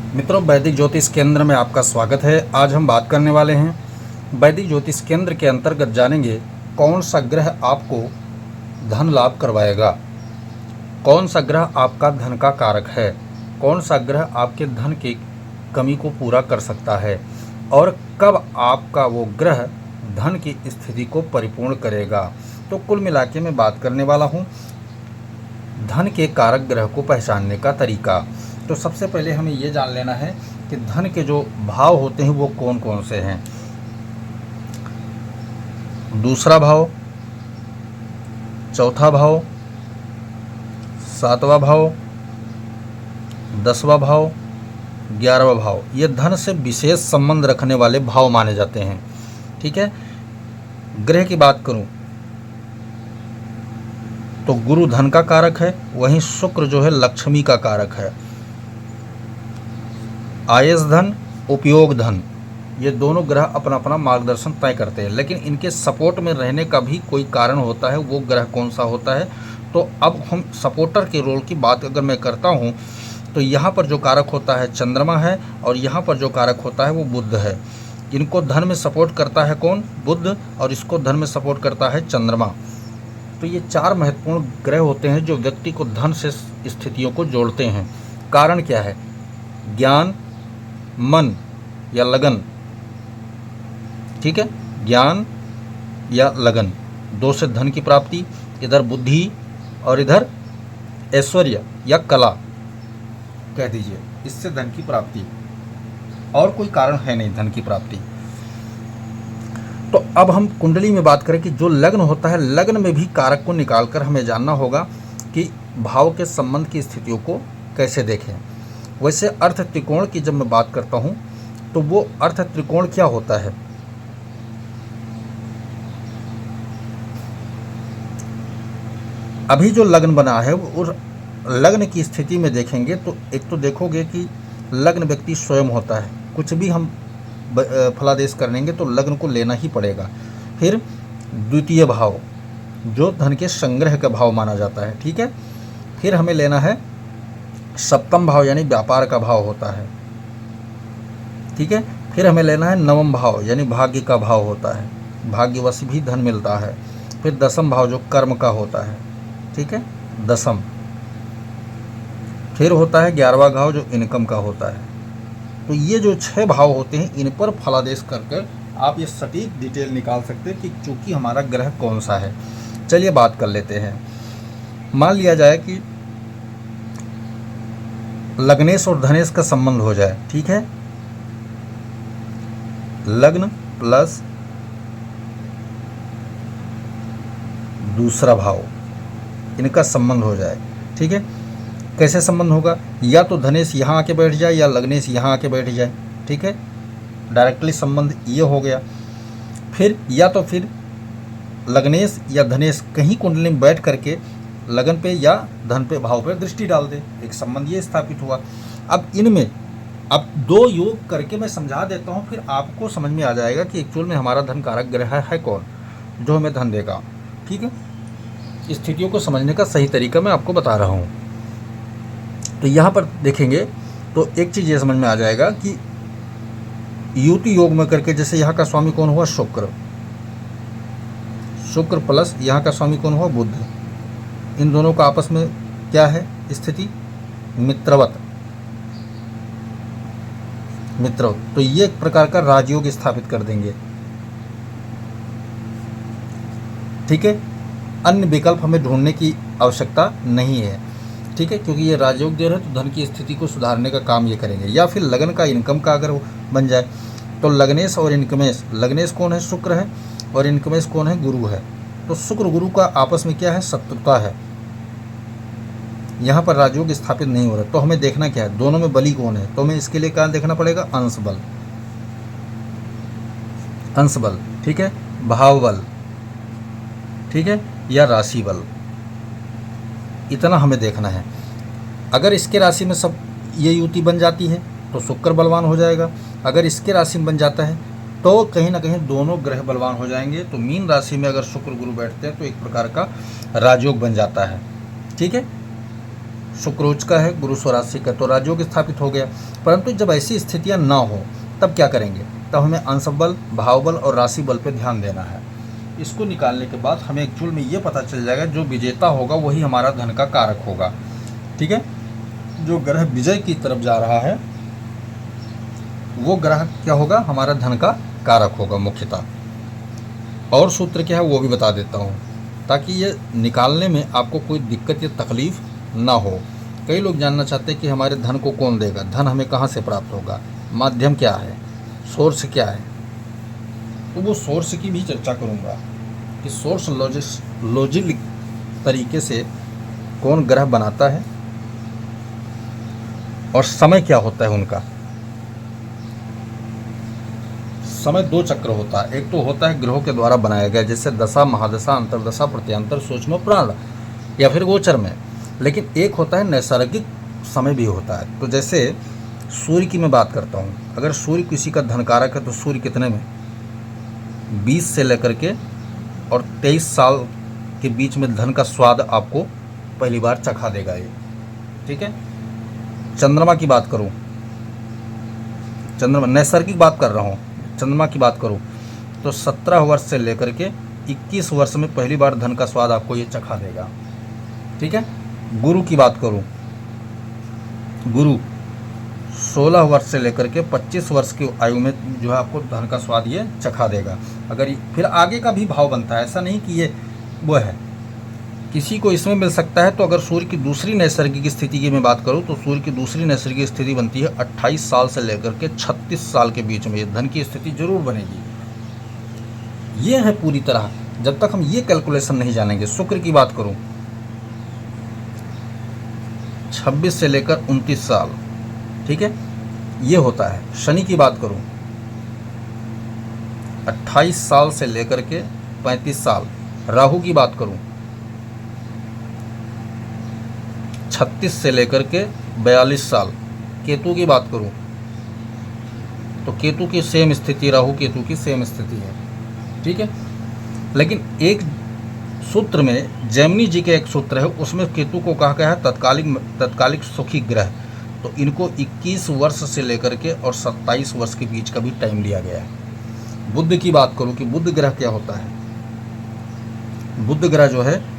मित्रों, वैदिक ज्योतिष केंद्र में आपका स्वागत है। आज हम बात करने वाले हैं वैदिक ज्योतिष केंद्र के अंतर्गत जानेंगे कौन सा ग्रह आपको धन लाभ करवाएगा, कौन सा ग्रह आपका धन का कारक है, कौन सा ग्रह आपके धन की कमी को पूरा कर सकता है और कब आपका वो ग्रह धन की स्थिति को परिपूर्ण करेगा। तो कुल मिला के मैं बात करने वाला हूँ धन के कारक ग्रह को पहचानने का तरीका। तो सबसे पहले हमें ये जान लेना है कि धन के जो भाव होते हैं वो कौन कौन से हैं। दूसरा भाव, चौथा भाव, सातवां भाव, 10वां भाव, 11वां भाव, ये धन से विशेष संबंध रखने वाले भाव माने जाते हैं। ठीक है। ग्रह की बात करूं तो गुरु धन का कारक है, वहीं शुक्र जो है लक्ष्मी का कारक है। आयस धन, उपयोग धन, ये दोनों ग्रह अपना अपना मार्गदर्शन तय करते हैं, लेकिन इनके सपोर्ट में रहने का भी कोई कारण होता है। वो ग्रह कौन सा होता है? तो अब हम सपोर्टर के रोल की बात अगर मैं करता हूँ तो यहाँ पर जो कारक होता है चंद्रमा है और यहाँ पर जो कारक होता है वो बुध है। इनको धन में सपोर्ट करता है कौन? बुध, और इसको धन में सपोर्ट करता है चंद्रमा। तो ये चार महत्वपूर्ण ग्रह होते हैं जो व्यक्ति को धन से स्थितियों को जोड़ते हैं। कारण क्या है? ज्ञान, मन या लगन। ठीक है, ज्ञान या लगन, दो से धन की प्राप्ति, इधर बुद्धि और इधर ऐश्वर्य या कला कह दीजिए, इससे धन की प्राप्ति। और कोई कारण है नहीं धन की प्राप्ति। तो अब हम कुंडली में बात करें कि जो लग्न होता है, लग्न में भी कारक को निकालकर हमें जानना होगा कि भाव के संबंध की स्थितियों को कैसे देखें। वैसे अर्थ त्रिकोण की जब मैं बात करता हूं तो वो अर्थ त्रिकोण क्या होता है? अभी जो लग्न बना है वो लग्न की स्थिति में देखेंगे तो एक तो देखोगे कि लग्न व्यक्ति स्वयं होता है। कुछ भी हम फलादेश करेंगे तो लग्न को लेना ही पड़ेगा। फिर द्वितीय भाव जो धन के संग्रह का भाव माना जाता है। ठीक है। फिर हमें लेना है सप्तम भाव, यानी व्यापार का भाव होता है। ठीक है। फिर हमें लेना है नवम भाव, यानी भाग्य का भाव होता है, भाग्यवश भी धन मिलता है। फिर दसम भाव जो कर्म का होता है। ठीक है, दसम। फिर होता है 11वां भाव जो इनकम का होता है। तो ये जो 6 भाव होते हैं इन पर फलादेश कर आप ये सटीक डिटेल निकाल सकते हैं कि चूंकि हमारा ग्रह कौन सा है। चलिए बात कर लेते हैं। मान लिया जाए कि लग्नेश और धनेश का संबंध हो जाए। ठीक है, लग्न प्लस दूसरा भाव, इनका संबंध हो जाए। ठीक है, कैसे संबंध होगा? या तो धनेश यहाँ आके बैठ जाए या लग्नेश यहाँ आके बैठ जाए। ठीक है, डायरेक्टली संबंध ये हो गया। फिर या तो फिर लग्नेश या धनेश कहीं कुंडली में बैठ करके लगन पे या धन पे भाव पे दृष्टि डाल दे, एक संबंध ये स्थापित हुआ। अब इनमें अब दो योग करके मैं समझा देता हूँ, फिर आपको समझ में आ जाएगा कि एक्चुअल में हमारा धन कारक ग्रह है कौन जो हमें धन देगा। ठीक है, स्थितियों को समझने का सही तरीका मैं आपको बता रहा हूँ। तो यहाँ पर देखेंगे तो एक चीज़ ये समझ में आ जाएगा कि युति योग में करके, जैसे यहाँ का स्वामी कौन हुआ? शुक्र, शुक्र प्लस यहाँ का स्वामी कौन हुआ? बुध। इन दोनों का आपस में क्या है स्थिति? मित्रवत, मित्र। तो ये एक प्रकार का राजयोग स्थापित कर देंगे। ठीक है, अन्य विकल्प हमें ढूंढने की आवश्यकता नहीं है। ठीक है, क्योंकि ये राजयोग दे रहे हैं तो धन की स्थिति को सुधारने का काम ये करेंगे। या फिर लगन का इनकम का अगर बन जाए तो लग्नेश और इनकमेश, लग्नेश कौन है? शुक्र है, और इनकमेश कौन है? गुरु है। तो शुक्र गुरु का आपस में क्या है? शत्रुता है। यहाँ पर राजयोग स्थापित नहीं हो रहा। तो हमें देखना क्या है? दोनों में बली कौन है? तो हमें इसके लिए क्या देखना पड़ेगा? अंश बल, अंश बल। ठीक है, भाव बल, ठीक है, या राशि बल, इतना हमें देखना है। अगर इसके राशि में सब ये युति बन जाती है तो शुक्र बलवान हो जाएगा। अगर इसके राशि में बन जाता है तो कहीं ना कहीं दोनों ग्रह बलवान हो जाएंगे। तो मीन राशि में अगर शुक्र गुरु बैठते हैं तो एक प्रकार का राजयोग बन जाता है। ठीक है, शुक्रोच का है, गुरु स्वराशि का, तो राजयोग स्थापित हो गया। परंतु जब ऐसी स्थितियां ना हो तब क्या करेंगे? तब हमें अंश बल, भाव बल और राशि बल पे ध्यान देना है। इसको निकालने के बाद हमें एक्चुअल में ये पता चल जाएगा जो विजेता होगा वही हमारा धन का कारक होगा। ठीक है, जो ग्रह विजय की तरफ जा रहा है वो ग्रह क्या होगा? हमारा धन का कारक होगा मुख्यतः। और सूत्र क्या है वो भी बता देता हूँ, ताकि ये निकालने में आपको कोई दिक्कत या तकलीफ ना हो। कई लोग जानना चाहते हैं कि हमारे धन को कौन देगा, धन हमें कहाँ से प्राप्त होगा, माध्यम क्या है, सोर्स क्या है। तो वो सोर्स की भी चर्चा करूँगा कि सोर्स लॉजिक तरीके से कौन ग्रह बनाता है और समय क्या होता है उनका। समय दो चक्र होता है, एक तो होता है ग्रहों के द्वारा बनाया गया, जैसे दशा, महादशा, अंतरदशा, प्रत्यांतर, सूक्ष्म, प्राण या फिर गोचर में। लेकिन एक होता है नैसर्गिक समय भी होता है। तो जैसे सूर्य की मैं बात करता हूँ, अगर सूर्य किसी का धनकारक है तो सूर्य कितने में 20 से लेकर के और 23 साल के बीच में धन का स्वाद आपको पहली बार चखा देगा ये। ठीक है, चंद्रमा की बात करूँ, चंद्रमा नैसर्गिक बात कर रहा हूँ, चंद्रमा की बात करूँ तो 17 वर्ष से लेकर के 21 वर्ष में पहली बार धन का स्वाद आपको ये चखा देगा। ठीक है, गुरु की बात करूँ, गुरु 16 वर्ष से लेकर के 25 वर्ष की आयु में जो है आपको धन का स्वाद ये चखा देगा। अगर फिर आगे का भी भाव बनता है, ऐसा नहीं कि ये वो है, किसी को इसमें मिल सकता है। तो अगर सूर्य की दूसरी नैसर्गिक स्थिति की मैं बात करूं तो सूर्य की दूसरी नैसर्गिक स्थिति बनती है 28 साल से लेकर के 36 साल के बीच में, ये धन की स्थिति जरूर बनेगी। ये है पूरी तरह, जब तक हम ये कैलकुलेशन नहीं जानेंगे। शुक्र की बात करूं 26 से लेकर 29 साल, ठीक है, ये होता है। शनि की बात करूं 28 साल से लेकर के 35 साल। राहु की बात करूं 36 से लेकर के 42 साल। केतु की बात करूं तो केतु की सेम स्थिति, राहु केतु की सेम स्थिति है। ठीक है, लेकिन एक सूत्र में, जैमिनी जी के एक सूत्र है, उसमें केतु को कहा गया है तत्कालिक सुखी ग्रह। तो इनको 21 वर्ष से लेकर के और 27 वर्ष के बीच का भी टाइम लिया गया है। बुध की बात करूं कि बुध ग्रह क्या होता है, बुध ग्रह जो है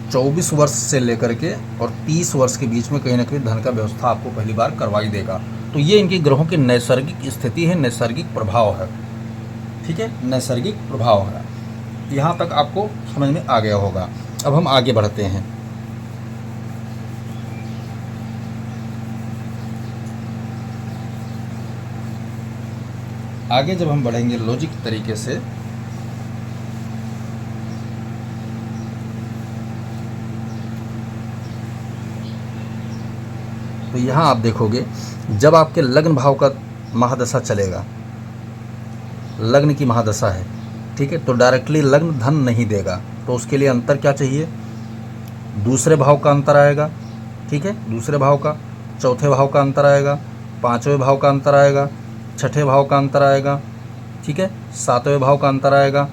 24 वर्ष से लेकर के और 30 वर्ष के बीच में कहीं ना कहीं धन का व्यवस्था आपको पहली बार करवाई देगा। तो ये इनके ग्रहों की नैसर्गिक स्थिति है, नैसर्गिक प्रभाव है। ठीक है, नैसर्गिक प्रभाव है। यहाँ तक आपको समझ में आ गया होगा। अब हम आगे बढ़ते हैं। आगे जब हम बढ़ेंगे लॉजिक तरीके से, तो यहाँ आप देखोगे जब आपके लग्न भाव का महादशा चलेगा, लग्न की महादशा है, ठीक है, तो डायरेक्टली लग्न धन नहीं देगा। तो उसके लिए अंतर क्या चाहिए? दूसरे भाव का अंतर आएगा। ठीक है, दूसरे भाव का, चौथे भाव का अंतर आएगा, पांचवें भाव का अंतर आएगा, छठे भाव का अंतर आएगा। ठीक है, सातवें भाव का अंतर आएगा,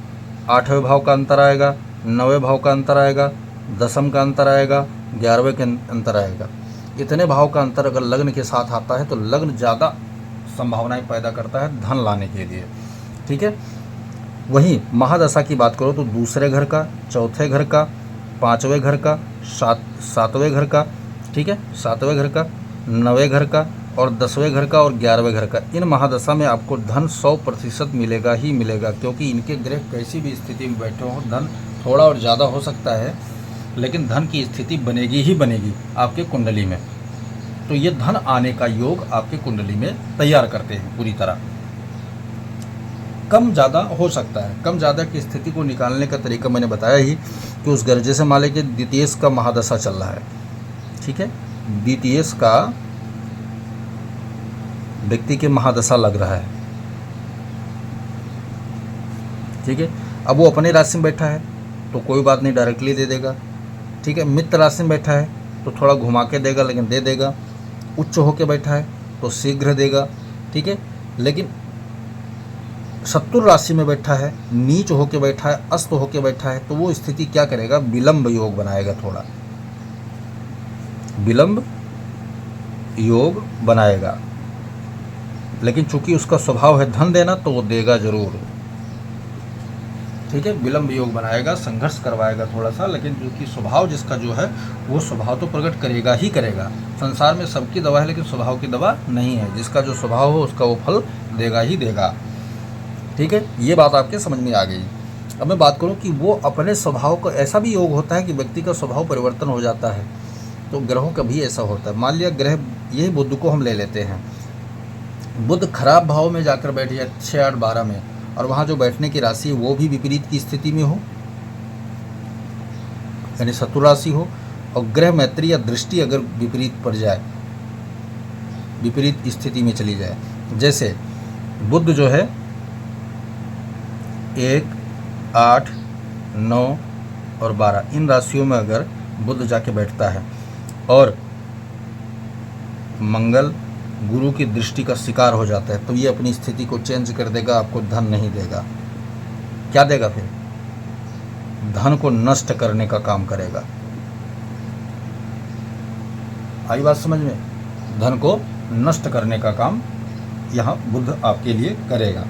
आठवें भाव का अंतर आएगा, नौवें भाव का अंतर आएगा, दसम का अंतर आएगा, 11वें का अंतर आएगा। इतने भाव का अंतर अगर लग्न के साथ आता है तो लग्न ज़्यादा संभावनाएं पैदा करता है धन लाने के लिए। ठीक है, वहीं महादशा की बात करो तो दूसरे घर का, चौथे घर का, पांचवें घर का, सातवें घर का, ठीक है, सातवें घर का, नौवें घर का और 10वें घर का और 11वें घर का, इन महादशा में आपको धन 100% मिलेगा ही मिलेगा। क्योंकि इनके ग्रह कैसी भी स्थिति में बैठे हो, धन थोड़ा और ज़्यादा हो सकता है, लेकिन धन की स्थिति बनेगी ही बनेगी आपके कुंडली में। तो ये धन आने का योग आपके कुंडली में तैयार करते हैं पूरी तरह। कम ज़्यादा हो सकता है, कम ज़्यादा की स्थिति को निकालने का तरीका मैंने बताया ही कि उस घर, जैसे मान लीजिए द्वितीयेश का महादशा चल रहा है। ठीक है, द्वितीयेश का व्यक्ति के महादशा लग रहा है। ठीक है, अब वो अपने राशि में बैठा है तो कोई बात नहीं, डायरेक्टली दे देगा। ठीक है, मित्र राशि में बैठा है तो थोड़ा घुमा के देगा, लेकिन दे देगा। उच्च होके बैठा है तो शीघ्र देगा। ठीक है, लेकिन शत्रु राशि में बैठा है, नीच होके बैठा है, अस्त होके बैठा है, तो वो स्थिति क्या करेगा? विलंब योग बनाएगा थोड़ा। विलंब योग बनाएगा। लेकिन चूंकि उसका स्वभाव है धन देना तो वो देगा जरूर। ठीक है, विलंब योग बनाएगा, संघर्ष करवाएगा थोड़ा सा, लेकिन जो कि स्वभाव जिसका जो है वो स्वभाव तो प्रकट करेगा ही करेगा। संसार में सबकी दवा है लेकिन स्वभाव की दवा नहीं है। जिसका जो स्वभाव हो उसका वो फल देगा ही देगा। ठीक है, ये बात आपके समझ में आ गई। अब मैं बात करूं कि वो अपने स्वभाव का ऐसा भी योग होता है कि व्यक्ति का स्वभाव परिवर्तन हो जाता है। तो ग्रहों का भी ऐसा होता है। मान लिया ग्रह, यही बुध को हम ले लेते हैं, बुध खराब भाव में जाकर बैठ जाए 6, 8, 12 में, और वहाँ जो बैठने की राशि है वो भी विपरीत की स्थिति में हो, यानी शत्रु राशि हो, और ग्रह मैत्री या दृष्टि अगर विपरीत पड़ जाए, विपरीत स्थिति में चली जाए, जैसे बुध जो है 1, 8, 9 और 12 इन राशियों में अगर बुध जाके बैठता है और मंगल गुरु की दृष्टि का शिकार हो जाता है, तो ये अपनी स्थिति को चेंज कर देगा, आपको धन नहीं देगा। क्या देगा फिर? धन को नष्ट करने का काम करेगा। आई बात समझ में? धन को नष्ट करने का काम यहाँ बुध आपके लिए करेगा।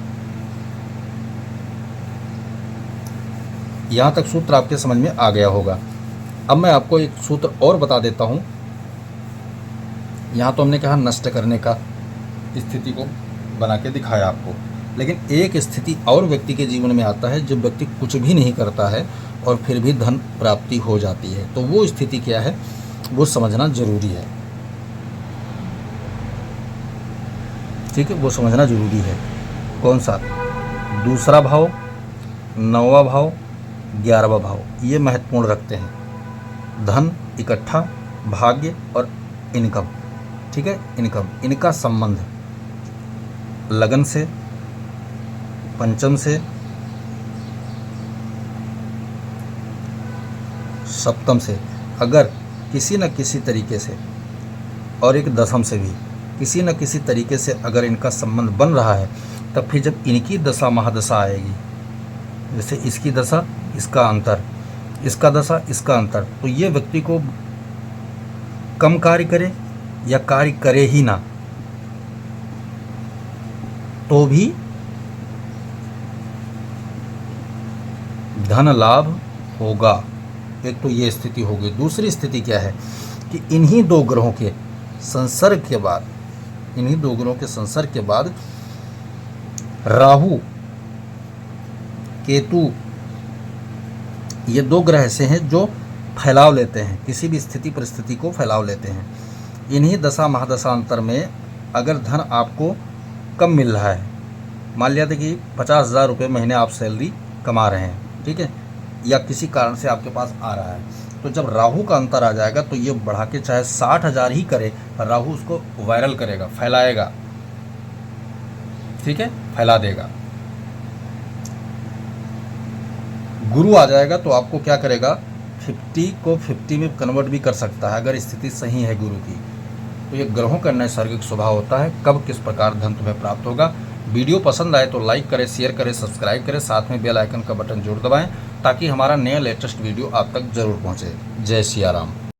यहाँ तक सूत्र आपके समझ में आ गया होगा। अब मैं आपको एक सूत्र और बता देता हूँ। यहाँ तो हमने कहा नष्ट करने का, स्थिति को बना के दिखाया आपको, लेकिन एक स्थिति और व्यक्ति के जीवन में आता है जब व्यक्ति कुछ भी नहीं करता है और फिर भी धन प्राप्ति हो जाती है। तो वो स्थिति क्या है वो समझना जरूरी है। ठीक है, वो समझना जरूरी है। कौन सा? दूसरा भाव, 9वां भाव, 11वां भाव, ये महत्वपूर्ण रखते हैं। धन, इकट्ठा, भाग्य और इनकम। ठीक है, इनकम, इनका संबंध लगन से, पंचम से, सप्तम से, अगर किसी न किसी तरीके से, और एक दशम से भी किसी न किसी तरीके से अगर इनका संबंध बन रहा है, तब फिर जब इनकी दशा महादशा आएगी, जैसे इसकी दशा इसका अंतर, इसका दशा इसका अंतर, तो ये व्यक्ति को कम कार्य करे या कार्य करे ही ना, तो भी धन लाभ होगा। एक तो ये स्थिति होगी। दूसरी स्थिति क्या है कि इन्हीं दो ग्रहों के संसर्ग के बाद, इन्हीं दो ग्रहों के संसर्ग के बाद राहु, केतु, ये दो ग्रह ऐसे हैं जो फैलाव लेते हैं, किसी भी स्थिति परिस्थिति को फैलाव लेते हैं। इन्हीं दशा महादशा अंतर में अगर धन आपको कम मिल रहा है, मान लिया था कि 50,000 रुपये महीने आप सैलरी कमा रहे हैं, ठीक है, या किसी कारण से आपके पास आ रहा है, तो जब राहु का अंतर आ जाएगा तो ये बढ़ा के चाहे 60,000 ही करे, राहु उसको वायरल करेगा, फैलाएगा। ठीक है, फैला देगा। गुरु आ जाएगा तो आपको क्या करेगा, 50 को 50 में कन्वर्ट भी कर सकता है अगर स्थिति सही है गुरु की। तो ये ग्रहों का नैसर्गिक स्वभाव होता है, कब किस प्रकार धन तुम्हें प्राप्त होगा। वीडियो पसंद आए तो लाइक करें, शेयर करें, सब्सक्राइब करें, साथ में बेल आइकन का बटन जरूर दबाएं ताकि हमारा नया लेटेस्ट वीडियो आप तक जरूर पहुंचे। जय सिया राम।